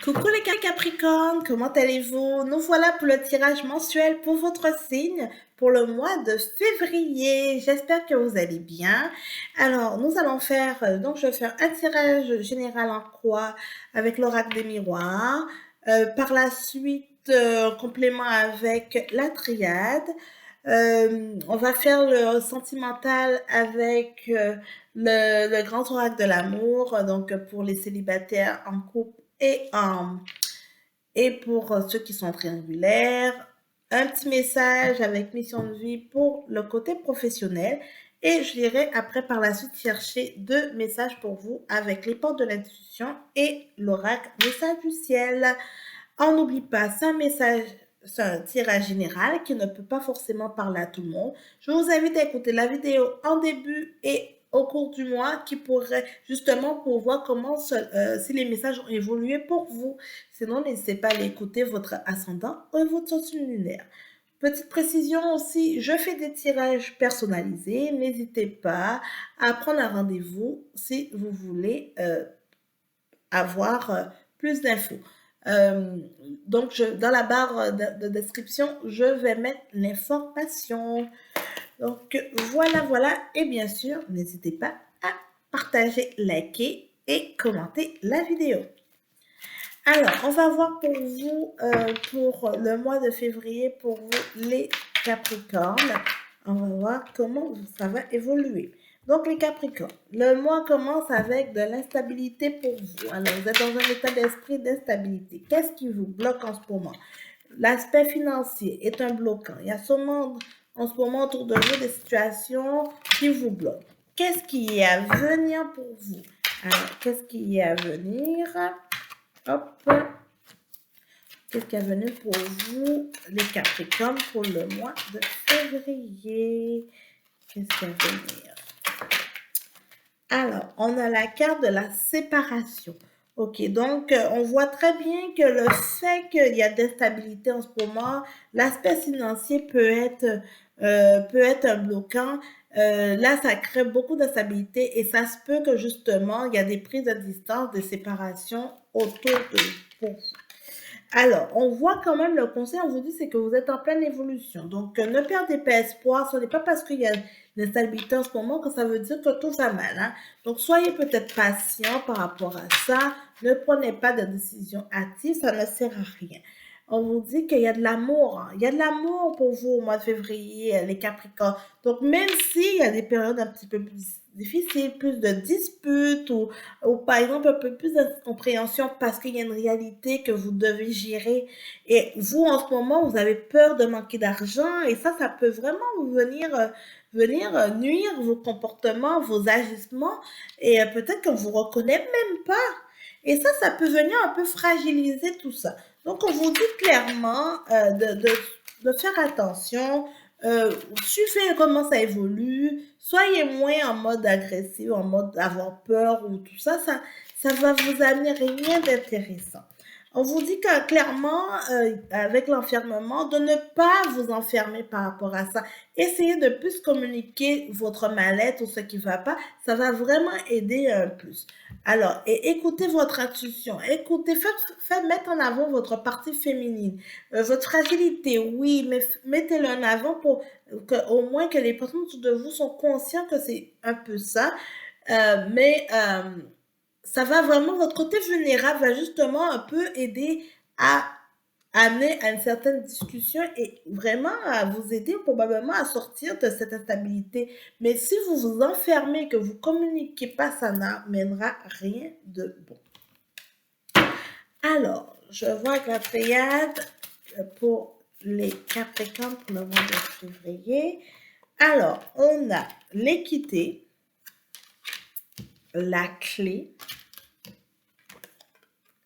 Coucou les Capricornes, comment allez-vous? Nous voilà pour le tirage mensuel pour votre signe pour le mois de février. J'espère que vous allez bien. Alors, nous allons faire, je vais faire un tirage général en croix avec l'oracle des miroirs. Par la suite, complément avec la triade. On va faire le sentimental avec le grand oracle de l'amour, donc pour les célibataires en couple et pour ceux qui sont triangulaires. Un petit message avec mission de vie pour le côté professionnel. Et je dirais après par la suite chercher 2 messages pour vous avec les portes de l'intuition et l'oracle message du ciel. On n'oublie pas, c'est un tirage général qui ne peut pas forcément parler à tout le monde. Je vous invite à écouter la vidéo en début et au cours du mois qui pourrait justement pour voir si les messages ont évolué pour vous. Sinon, n'hésitez pas à aller écouter votre ascendant ou votre signe lunaire. Petite précision aussi, je fais des tirages personnalisés. N'hésitez pas à prendre un rendez-vous si vous voulez avoir plus d'infos. Euh, dans la barre de description, je vais mettre l'information. Donc, voilà. Et bien sûr, n'hésitez pas à partager, liker et commenter la vidéo. Alors, on va voir pour vous, pour le mois de février, pour vous les Capricornes. On va voir comment ça va évoluer. Donc, les Capricornes, le mois commence avec de l'instabilité pour vous. Alors, vous êtes dans un état d'esprit d'instabilité. Qu'est-ce qui vous bloque en ce moment? L'aspect financier est un bloquant. Il y a sûrement en ce moment autour de vous des situations qui vous bloquent. Qu'est-ce qui est à venir pour vous? Alors, qu'est-ce qui est à venir? Hop. Qu'est-ce qui est à venir pour vous, les Capricornes, pour le mois de février? Qu'est-ce qui est à venir? Alors, on a la carte de la séparation. Ok, donc on voit très bien que le fait qu'il y a d'instabilité en ce moment, l'aspect financier peut être un bloquant. Là, ça crée beaucoup d'instabilité et ça se peut que justement, il y a des prises de distance, des séparations autour de vous. Alors, on voit quand même le conseil, on vous dit, c'est que vous êtes en pleine évolution. Donc, ne perdez pas espoir. Ce n'est pas parce qu'il y a une instabilité en ce moment que ça veut dire que tout va mal. Hein. Donc, soyez peut-être patient par rapport à ça. Ne prenez pas de décision hâtive, ça ne sert à rien. On vous dit qu'il y a de l'amour. Hein. Il y a de l'amour pour vous au mois de février, les Capricornes. Donc, même s'il y a des périodes un petit peu plus difficiles, plus de disputes ou par exemple un peu plus d'incompréhension parce qu'il y a une réalité que vous devez gérer et vous en ce moment vous avez peur de manquer d'argent et ça peut vraiment vous venir nuire vos comportements, vos agissements et peut-être qu'on vous reconnaît même pas et ça peut venir un peu fragiliser tout ça. Donc on vous dit clairement de faire attention, suivez comment ça évolue, soyez moins en mode agressif, en mode avoir peur ou tout ça, ça va vous amener rien d'intéressant. On vous dit que clairement, avec l'enfermement, de ne pas vous enfermer par rapport à ça. Essayez de plus communiquer votre mal-être ou ce qui ne va pas. Ça va vraiment aider un plus. Alors, et écoutez votre intuition. Écoutez, faites mettre en avant votre partie féminine. Votre fragilité, oui, mais mettez-le en avant pour au moins que les personnes autour de vous sont conscients que c'est un peu ça. Mais ça va vraiment, votre côté vulnérable va justement un peu aider à amener à une certaine discussion et vraiment à vous aider probablement à sortir de cette instabilité. Mais si vous vous enfermez, que vous communiquez pas, ça n'amènera rien de bon. Alors, je vois que la triade pour les Capricornes pour le mois de février. Alors, on a l'équité, la clé,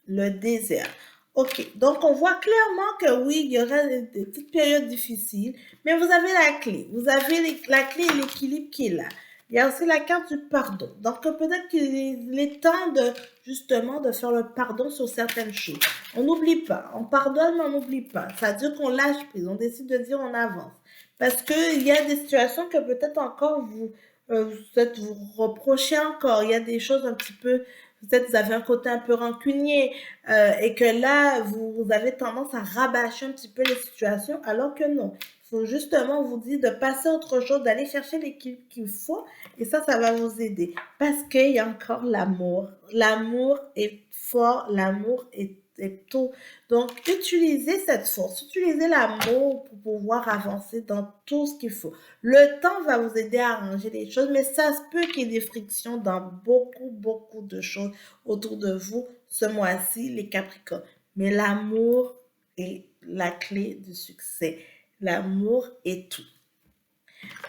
le désert. Ok, donc on voit clairement que oui, il y aura des petites périodes difficiles, mais vous avez la clé. Vous avez la clé et l'équilibre qui est là. Il y a aussi la carte du pardon. Donc peut-être qu'il est temps de justement de faire le pardon sur certaines choses. On n'oublie pas, on pardonne mais on n'oublie pas. Ça veut dire qu'on lâche prise, on décide de dire on avance. Parce qu'il y a des situations que peut-être encore vous reprochez encore. Il y a des choses un petit peu peut-être vous avez un côté un peu rancunier et que là, vous avez tendance à rabâcher un petit peu les situations, alors que non. Il faut justement vous dire de passer à autre chose, d'aller chercher l'équipe qu'il faut et ça va vous aider. Parce qu'il y a encore l'amour. L'amour est fort, l'amour est tout. Donc, utilisez cette force, utilisez l'amour pour pouvoir avancer dans tout ce qu'il faut. Le temps va vous aider à arranger les choses, mais ça se peut qu'il y ait des frictions dans beaucoup de choses autour de vous ce mois-ci, les Capricornes. Mais l'amour est la clé du succès. L'amour est tout.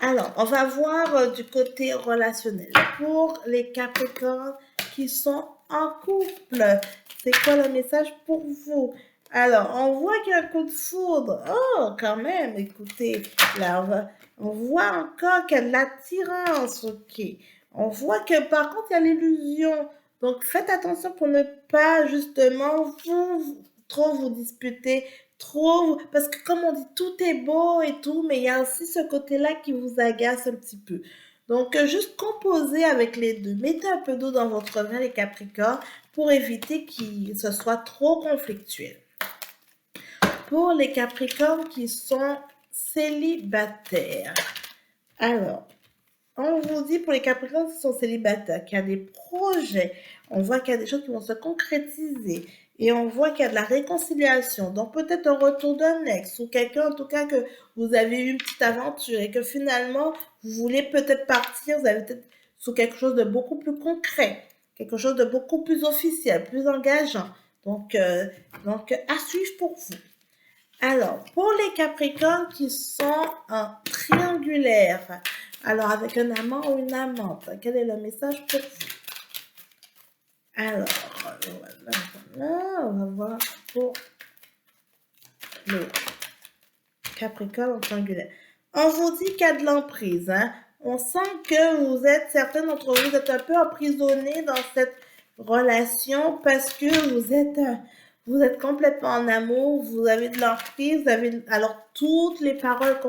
Alors, on va voir du côté relationnel. Pour les Capricornes qui sont en couple, c'est quoi le message pour vous? Alors, on voit qu'il y a un coup de foudre. Oh, quand même, écoutez, là, on voit encore qu'il y a de l'attirance, ok. On voit que par contre, il y a l'illusion. Donc, faites attention pour ne pas justement trop vous disputer, trop, parce que comme on dit, tout est beau et tout, mais il y a aussi ce côté-là qui vous agace un petit peu. Donc, juste composez avec les deux. Mettez un peu d'eau dans votre vin, les Capricornes, pour éviter qu'il se soit trop conflictuel. Pour les Capricornes qui sont célibataires. Alors, on vous dit pour les Capricornes qui sont célibataires qu'il y a des projets, on voit qu'il y a des choses qui vont se concrétiser et on voit qu'il y a de la réconciliation. Donc peut-être un retour d'un ex ou quelqu'un en tout cas que vous avez eu une petite aventure et que finalement vous voulez peut-être partir, vous avez peut-être sous quelque chose de beaucoup plus concret, quelque chose de beaucoup plus officiel, plus engageant. Donc à suivre pour vous. Alors, pour les Capricornes qui sont en triangulaire, alors avec un amant ou une amante, quel est le message pour vous? Alors, voilà, on va voir pour les Capricornes en triangulaire. On vous dit qu'il y a de l'emprise, hein? On sent que vous êtes, certains d'entre vous êtes un peu emprisonnés dans cette relation parce que vous êtes complètement en amour, vous avez de l'emprise, vous avez, alors toutes les paroles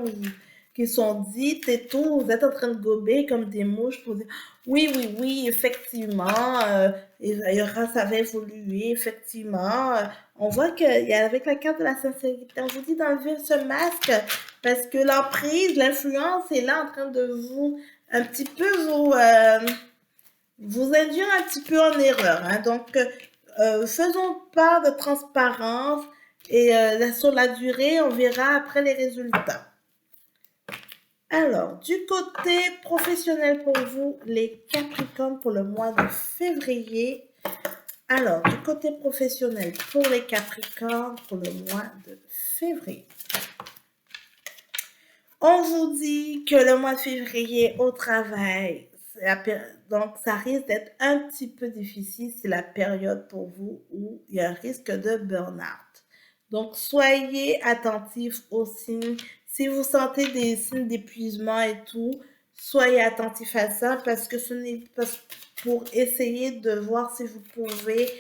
qui sont dites et tout, vous êtes en train de gober comme des mouches pour dire oui, effectivement, ça va évoluer, effectivement. On voit qu'il y a avec la carte de la sincérité, on vous dit d'enlever ce masque parce que l'emprise, l'influence est là en train de vous un petit peu vous induire un petit peu en erreur. Hein. Donc, faisons part de transparence et sur la durée, on verra après les résultats. Alors, du côté professionnel pour vous, les Capricornes pour le mois de février. Alors, du côté professionnel pour les Capricornes pour le mois de février. On vous dit que le mois de février au travail, donc ça risque d'être un petit peu difficile. C'est la période pour vous où il y a un risque de burn-out. Donc, soyez attentifs aux signes. Si vous sentez des signes d'épuisement et tout, soyez attentifs à ça parce que ce n'est pas pour essayer de voir si vous pouvez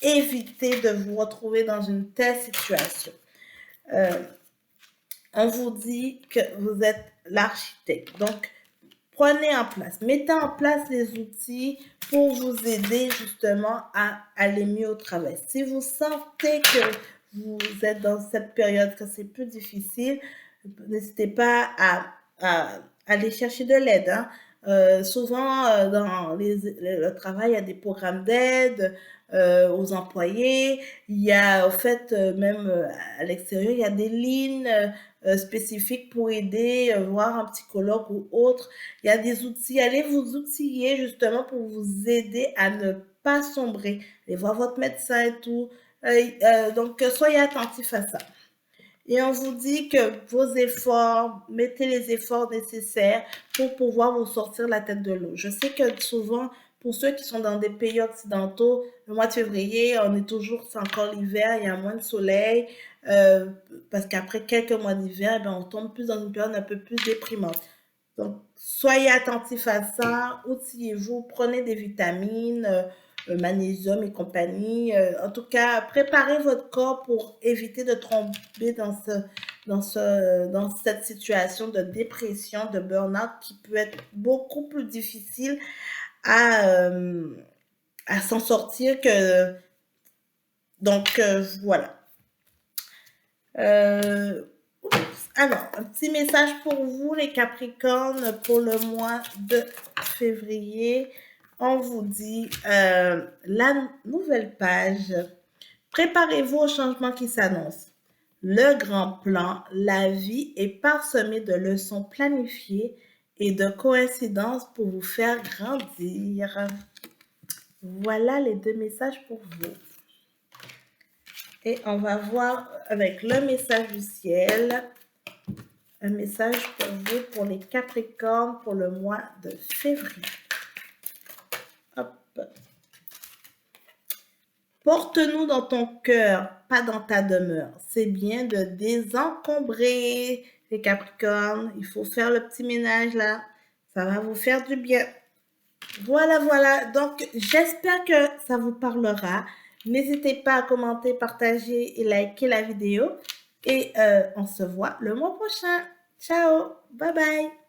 éviter de vous retrouver dans une telle situation. On vous dit que vous êtes l'architecte. Donc, prenez en place, mettez en place les outils pour vous aider justement à aller mieux au travail. Si vous sentez que vous êtes dans cette période, que c'est plus difficile, n'hésitez pas à aller chercher de l'aide. Hein. Souvent, dans le travail, il y a des programmes d'aide aux employés. Il y a, au fait, même à l'extérieur, il y a des lignes spécifiques pour aider, voir un psychologue ou autre. Il y a des outils. Allez vous outiller justement pour vous aider à ne pas sombrer. Allez voir votre médecin et tout. Donc, soyez attentifs à ça. Et on vous dit que vos efforts, mettez les efforts nécessaires pour pouvoir vous sortir la tête de l'eau. Je sais que souvent, pour ceux qui sont dans des pays occidentaux, le mois de février, on est toujours, c'est encore l'hiver, il y a moins de soleil, parce qu'après quelques mois d'hiver, ben, on tombe plus dans une période un peu plus déprimante. Donc, soyez attentifs à ça, outillez-vous, prenez des vitamines, magnésium et compagnie. En tout cas, préparez votre corps pour éviter de tomber dans cette situation de dépression, de burn-out qui peut être beaucoup plus difficile à, à s'en sortir que... Donc, voilà. Alors, un petit message pour vous, les Capricornes, pour le mois de février. On vous dit la nouvelle page. Préparez-vous au changement qui s'annonce. Le grand plan, la vie est parsemée de leçons planifiées et de coïncidences pour vous faire grandir. Voilà les 2 messages pour vous. Et on va voir avec le message du ciel, un message pour vous, pour les Capricornes, pour le mois de février. Hop. Porte-nous dans ton cœur, pas dans ta demeure. C'est bien de désencombrer les Capricornes. Il faut faire le petit ménage là. Ça va vous faire du bien. Voilà, voilà. Donc, j'espère que ça vous parlera. N'hésitez pas à commenter, partager et liker la vidéo. Et on se voit le mois prochain. Ciao. Bye bye.